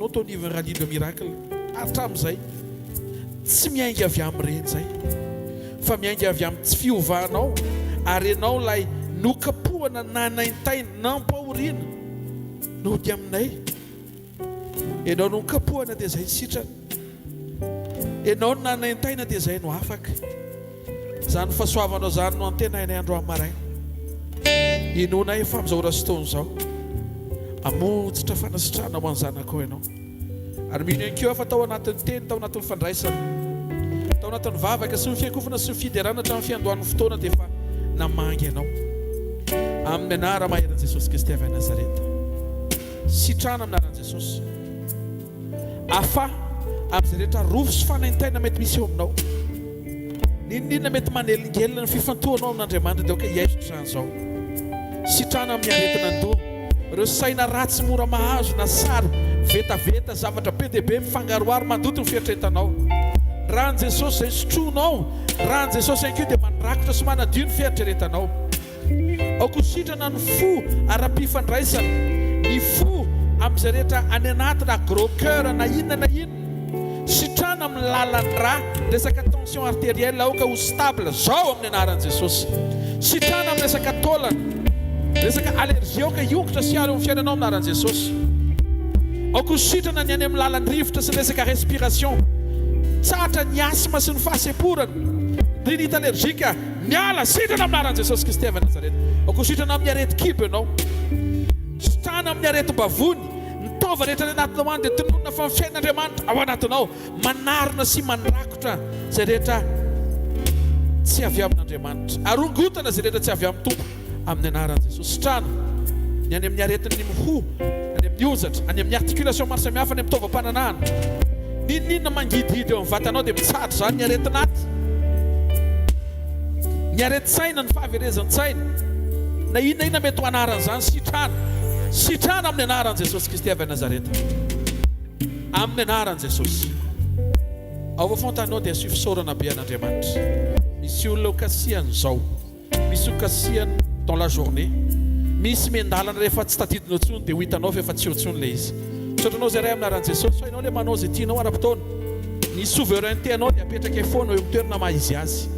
ianao tao nivony ralin de miracle hatramin'izay tsy miainga avy amin'ireny zay fa miainga avy amin'ny tsy fiovanao ary ianao lay nokapohana nanaintaina nampahoriana nody aminay ianao no kapohana dia izay sitrana ianao no nanaintaina dia izay no afaka izany fahasoavanao izany no antenainay andro amin'ny maraina inona efa amin'izao rastony izao amonjitra fanasitrana ho any zanako ianao ary mino ihany koa fa tao anatin'ny teny tao anatin'ny fandraisana tao anatin'ny vavaka sy ny fiankovana sy ny fiderana hatramin'ny fiandohan'ny fotoana dia efa namangy ianao amin'ny anara maheran'i Jesosy Kristy avy Nazareta sitrana amin'ny anaran'i Jesosy afa amin'izay rehetra rovo sy fanaintaina mety misy eo aminao ninona mety manelingelina ny fifantohanao amin'Andriamanitra dia oka hiaisitra izany izao sitrana amin'ny aretina andoha ireo saina ratsy mora mahazo na sary vetaveta zavatra be dia be mifangaroaro mandoto ny fiatretanao raha ny Jesosy izay sotroinao raha ny Jesosy ihany koa dia mandrakotra sy manadio ny fiatretanao aokositrana ny fo ara-pifandraisana ny fo amin'izay rehetra any anatina gros cœur na inona sitrana amin'ny lalan'ny rà resaka tension artérielle aoka ho stable zao amin'ny anaran'i Jesosy sitrana amin'ny resaka taolana resaka allergie aoka iongotra sy alo amin'ny fiainanao amin'ny anaran'i Jesosy aokositrana ny any amin'ny lalan'ny rivotra sy resaka respiration tsatra ny asma sy ny fahaseporana rinite allergique miala sitrana amin'ny anaran'i Jesosy Kristy avy Nazareta aokositrana amin'ny areti-kibo ianao sitrana amin'ny areti-bavony nitaova rehetra ny anatinao any dia tononona fa ny fiain'Andriamanitra ao anatinao manarina sy mandrakotra izay rehetra tsy avy amin'Andriamanitra arongotana izay rehetra tsy avy amin'ny tompo amin'ny anaran'i Jesosy sitrana ny any amin'ny aretin'ny miho any amin'ny ozatra any amin'ny articulation maro samihafa any amin'ny taovam-pananahana ninona mangididy eo amin'ny vatanao dia mitsatra izany ny aretin'aty ny areti-tsaina ny fahaverezan-tsaina na inona mety ho anaran'izany sitrana amin'ny anaran'i Jesosy Kristy avy Nazareta amin'ny anaran'i Jesosy ao vafontanao dia asio fisaorana be an'Andriamanitra misy olona okasiany izao misy okasiany dans la journée misy mendalana rehefa tsy tadidinao tsony dia ho hitanao fa efa tsy eo tsony le izy sotranao zay ray amin'ny anaran'i Jesosy fa ianao le manao zay tianao ara-potoana ny souveraineté anao dia apetraka foana eo amin'ny toerana maha izy azy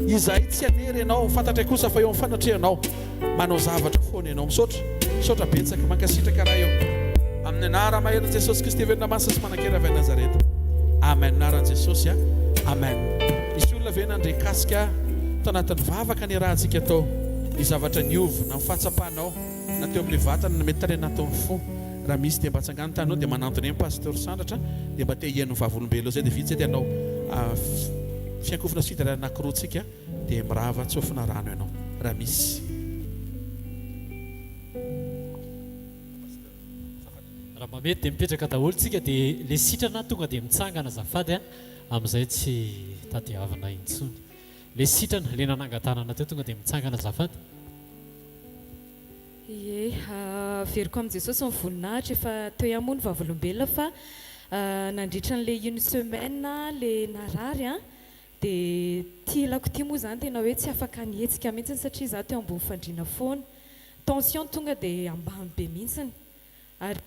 izay tsy anery ianao fantatra kosa fa eo amin'ny fanatrehanao manao zavatra foana ianao misaotra betsaka mankasitraka raha eo amin'ny anara maheran'i Jesosy Kristy venina masina sy manan-kera avy Nazareta amen anaran'i Jesosy amen misy olona ve nandrekasika tao anatin'ny vavaka ny raha antsika atao ny zavatra niova na mifatsapanao na teo amin'ny vatana na mety tarena atao ny fo raha misy dia mba tsangany tanao dia manantony amin'ny pasteur Sandratra dia mba te hiaino ny vavolombelo zay dia vitsy dia anao fiankovana sy fidarana anankiroa dia mirava tsofina rano ianao raha misy raha mamety dia mipetraka daholo tsika dia le sitrana tonga dia mitsangana zafady amin'izay tsy tadiavana intsony le sitrana le nanangatanana teo tonga dia mitsangana zafady ie veriko amin'i Jesosy ny voninahitra efa teo ihany vavolombelona fa nandritra n'le une semaine le narary dia tialako tia moa zany tena hoe tsy afaka nihetsika mihitsiny satria za teo ambony fandriana foana tension tonga dia ambany be mihitsiny ary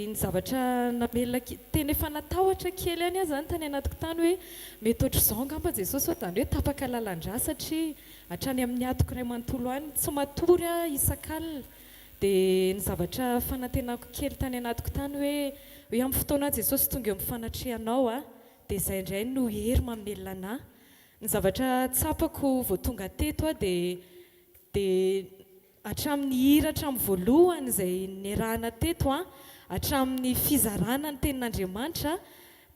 ny zavatra namelona tena efa natahotra kely any zany tany anatiko tany hoe mety ohatr' izao ngamba Jesosy ohatany hoe tapaka lalan-drà satria hatrany amin'ny atoko ray manontolo any tsy matory isan-kalina dia ny zavatra fanantenako kely tany anatiko tany hoe amin'ny fotoana Jesosy tonga eo amin'ny fanatrehanao dia izay indray no hery mamelona anahy ny zavatra tsapako vao tonga teto dia hatramin'ny hira hatramin'ny voalohany izay niarahana teto hatramin'ny fizarana ny tenin'Andriamanitra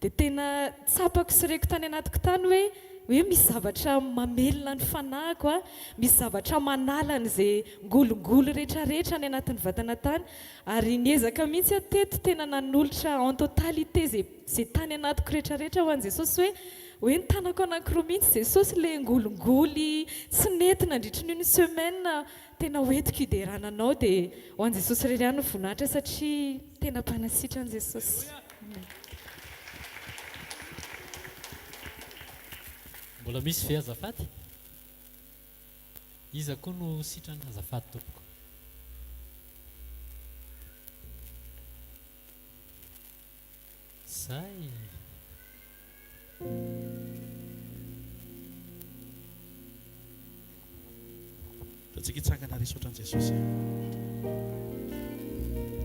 dia tena tsapako sy reko tany anatiko tany hoe misy zavatra mamelona ny fanahiko misy zavatra manala n'izay ngolongolo rehetrarehetra ny anatin'ny vatana tany ary niezaka mihitsy teto tena nanolotra en totalité zay tany anatiko rehetrarehetra ho an'i Jesosy hoe ny tanako anankiroa mihitsy Jesosy le ngolongoly tsy nety nandritra ny une semaine tena hoentiko hiderananao dia ho an'i Jesosy irery ihany no voninahitra satria tena mpanasitra an'i Jesosy. mbola misy ve azafady iza koa no sitrana azafady tompoko izay tsika hitsangana resotran' jesosy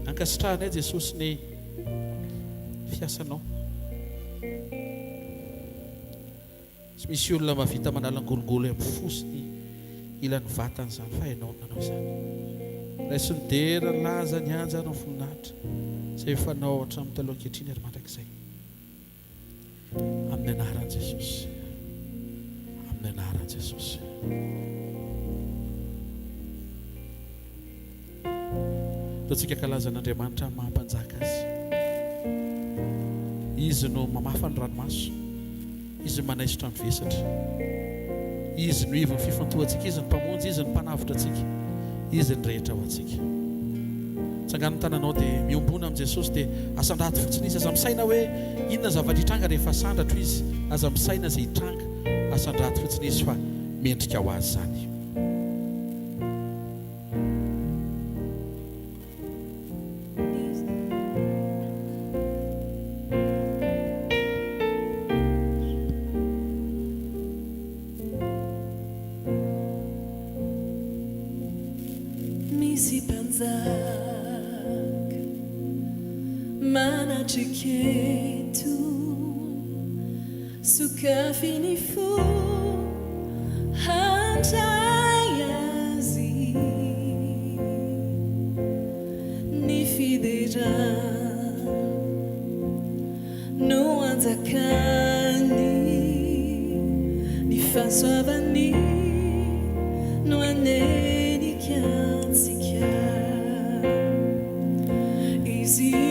ankasitrahana jesosy ny fiasanao tsy misy olona mavita manalangolongolo amin'ny fosiny ilan'ny vatany zany fa hainao nanao zany raisiny dera laza ny anja anao voninahitra zay fanao hatramin'ny taloha ankehitriny ary mandrakizay amin'ny anaran'i jesosy amin'ny anaran'i jesosy tatsika kalazan'Andriamanitra mampanjaka azy izy no mamafa ny ranomaso izy no manaisotra ny vesatra izy no ivy ny fifantohantsika izy ny mpamonjy izy ny mpanavotra antsika izy ny rehetra ho antsika tsangan'ny tananao dia miombona amin'i Jesosy dia asandrato fotsiny izy aza misaina hoe inona zavatra hitranga rehefa sandratro izy aza misaina izay hitranga asandrato fotsiny izy fa mendrika ho azy zany Manatriketo sukafini fu handray azy ny fidera no anjakany ny fahasoavany no anenikatsika izy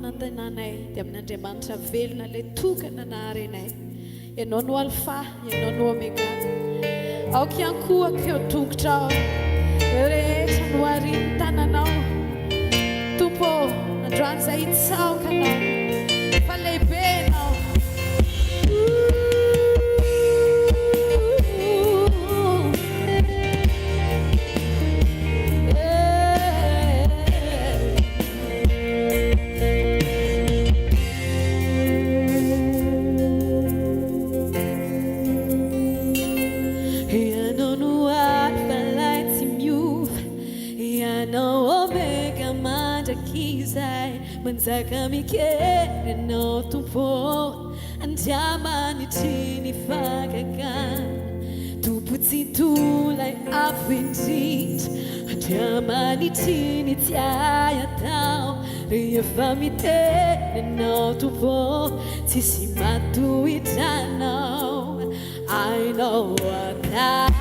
fanantenanay dia amin'Andriamanitra velona ilay tokana naharenay ianao no alfa ianao no omega aoka ihany koa akeo tongotra eo rehetra no ariny tananao tompo androany izay hitsaokanao fa lehibe anao manzaka mikerenao tompo andriamanitry ny fakakana tompo tsy tolay avo indrindra andriamanitry ny tiay atao rehefa miterenao tompo tsisy matohitranao ainao atao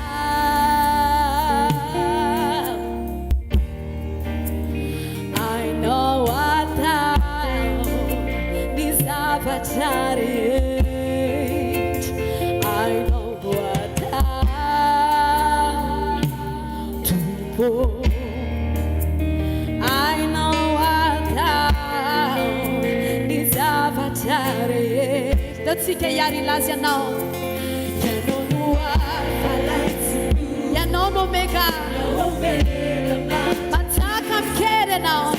Vatareit, I know what Tumpo, I know what is Vatareit. That's it, Yari Lazia now. You know, no mega, Mataka Kere now.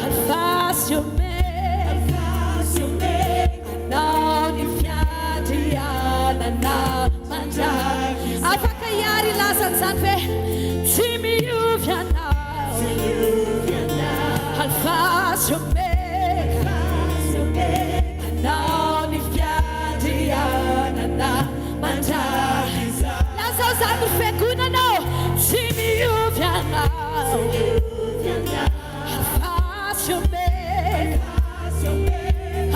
Alfa sy Omega, anao ny fiandrianana mandray. Afaka iary lazan'izany ve tsy miovy anao, Alfa sy Omega, anao ny fiandrianana mandray. Lazao zany ny fiangonanao tsy miovy anao, Alfa sy Omega,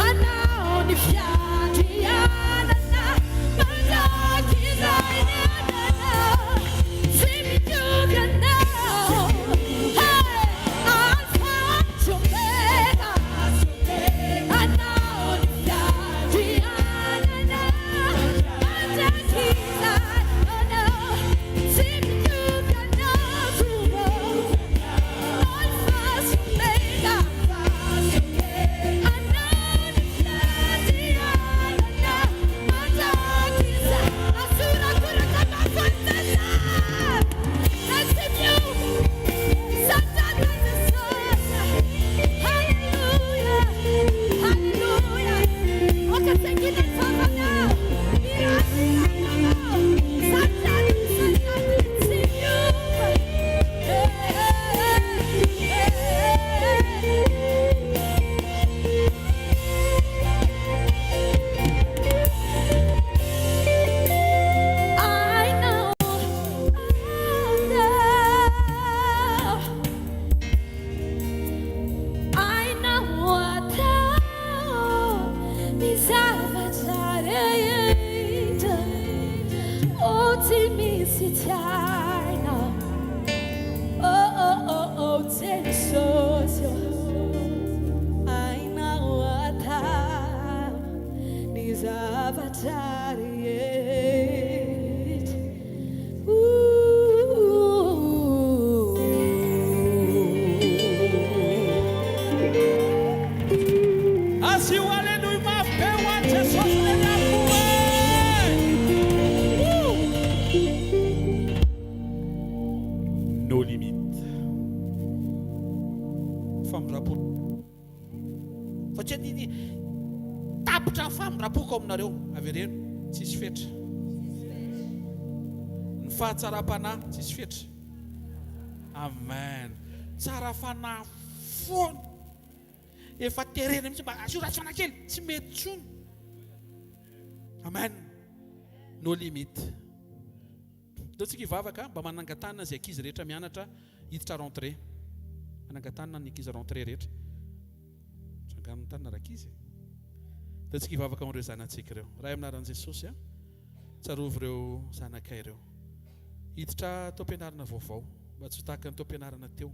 anao ny fiandrianana mandray. Izay ny ananao tsy miovy anao, Alfa sy Omega, anao ny fiandrianana mandray. Izay tsy miovy anao, Alfa sy Omega, anao ny fiandrianana mandray. Asura kuraka mafantasa na tsy miovy Satana Jesus. Hallelujah, hallelujah. Wakasekile famanao mirakanao Satana tsy miovy. Tsisy fetra ny fahatsara-panahy tsisy fetra. Amen. Tsara fanahy foana efa terena mitsy mba asoratsana kely tsy mety tsony. Amen. No limite. Daontsika hivavaka mba manangan-tanana izay ankizy rehetra mianatra hiditra rentrée. Manangan-tanana ny ankizy rentrée rehetra. Sangan'ny tanana rakizy. Daontsika hivavaka amin'ireo zanantsika ireo. Raha aminaran'i Jesosy tsarovy ireo zanakay ireo. Hiditra tao am-pianarana vaovao mba tsy ho tahaka ny tao am-pianarana teo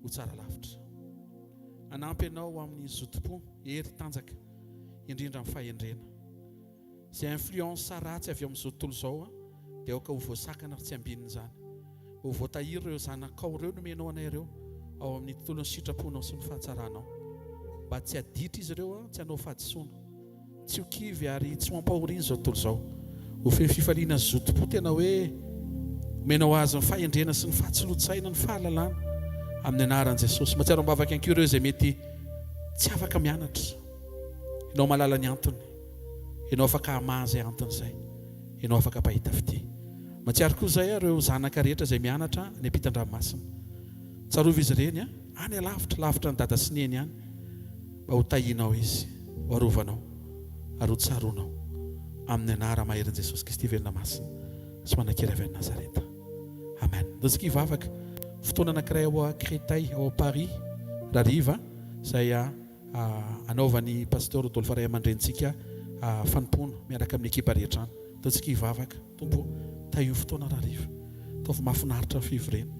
ho tsara lavitra. Anampy ianao amin'ny zotom-po hery tanjaka indrindra amin'ny fahendrena. Izay influence ratsy avy amin'izao tontolo izao dia aoka ho voasakana tsy ambininy. Ho voatahiry ireo zanakao ireo nomenao anay ireo ao amin'ny tontolon'ny sitraponao sy ny fahatsaranao. Mba tsy aditra izy ireo tsy hanao fahadisoana, tsy ho kivy ary tsy ho ampahoriana izao tontolo izao. Ho feno fifaliana zotom-po tena hoe menao azy ny fahendrena sy ny fahatsolotsaina ny fahalalana amin'ny anaran'i Jesosy. Mahatsiaro ambavaka anko ireo izay mety tsy afaka mianatra. Ianao malala ny antony, ianao afaka hamazy antony izay, ianao afaka pahita fity. Mahatsiaro koa izay ireo zanaka rehetra izay mianatra ny ampitan-dranomasina. Tsarovy izy ireny any lavitra ny dada sy neny any mba ho tahinao izy, ho arovanao, ary ho tsaronao amin'ny anara maherin' Jesosy Kristy velona masina sy manan-kira avy any Nazareta. Amen. Daontsika hivavaka fotoana anankiray ao Créteil ao Paris rariva izay anaovan'ny pasteur Rodolphe Ray amandrenitsika fanompoana miaraka amin'ny ekipa rehetra any. Daontsika hivavaka tompo tahio fotoana rariva taovy mahafinaritra fivorena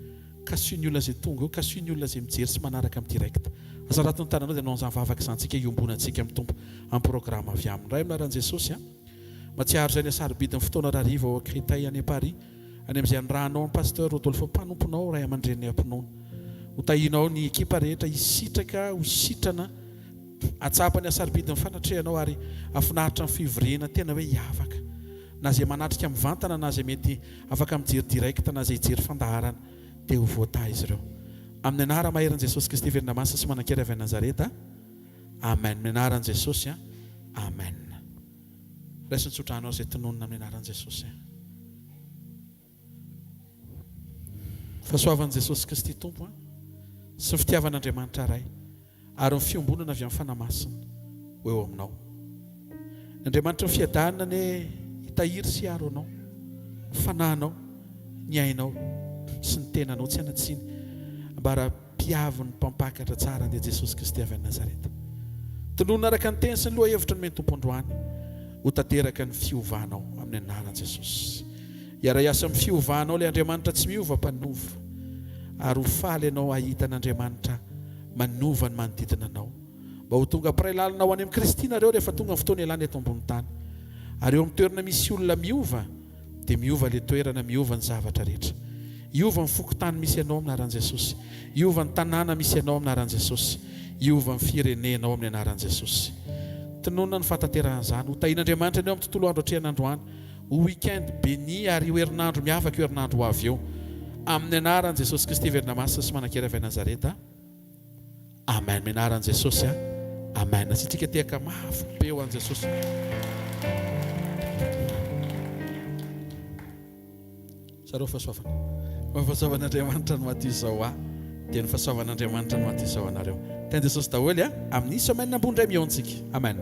kasihy ny olona izay tonga eo, kasihy ny olona izay mijery sy manaraka amin'ny direct. Aza raha ny tananao dia anao izany vavaka izantsika iombonantsika amin'ny tompo amin'ny programme avy aminy. Raha aminaran'i Jesosy matsiaro izay ny asarobidin'ny fotoana rariva ao Créteil any Paris any amin'izay andrahanao ny pasteur Rodolphe mpanomponao Ray amandreny ampinoana. Ho tahinao ny ekipa rehetra hisitraka ho sitrana atsapa ny asarobidin'ny fanatrehanao ary afinaritra ny fivorena tena hoe hiavaka. Na izay manatrika amin'ny vantana na izay mety afaka mijery direct na izay hijery fandaharana dia ho voataha izy ireo amin'ny anara maheran' jesosy kristy verina masina sy manan-kera avy nazareta. Amen. Amin'ny anaran' jesosy. Amen. Raisiny tsotranao izay tononona amin'ny anaran' jesosy. Fahasoavan'i Jesosy Kristy tompo sy ny fitiavan'Andriamanitra ray ary ny fiombonana avy amin'ny fanamasina ho eo aminao. Andriamanitra ny fiadanana ny hitahiry sy haro anao, fanahinao, ny ainao sy ny tenanao tsy anatsiny mbaram-piavy ny mpampakatra tsara dia Jesosy Kristy avy any Nazareta. Tononona araka ny teny sy ny loha hevitra ny meny tompo androany ho tanteraka ny fiovanao amin'ny anaran'i Jesosy. Iara-iasa amin'ny fiovanao ilay Andriamanitra tsy miova mpanova ary ho faly ianao ahita n'Andriamanitra manova ny manodidina anao mba ho tonga ampiray lalina ho any amin'ny Kristinareo rehefa tonga ny fotoana ialany eto ambony tany. Ary eo amin'ny toerana misy olona miova dia miova ilay toerana, miova ny zavatra rehetra. Iova ny fokotany misy ianao amin'ny anaran'i Jesosy. Iova ny tanàna misy ianao amin'ny anaran'i Jesosy. Iova ny firenenao amin'ny anaran'i Jesosy. Tononona ny fatateran'izany ho tahin'Andriamanitra anao amin'ny tontolo andro atrehan'androany. Ho weekend béni ary ho herinandro miavaka ho herinandro ho avy eo amin'ny anaran'i Jesosy Kristy verina masina sy manan-kera avy Nazareta. Amen. Amin'ny anaran'i Jesosy. Amen. Asitrika tehaka mafy be ho an'i Jesosy. Sarao fahasoavana. Ny fahasoavan'Andriamanitra no maty izao dia ny fahasoavan'Andriamanitra no maty izao anareo. Teny Jesosy daholo amin'ny semaine ambony iray miontsika. Amen.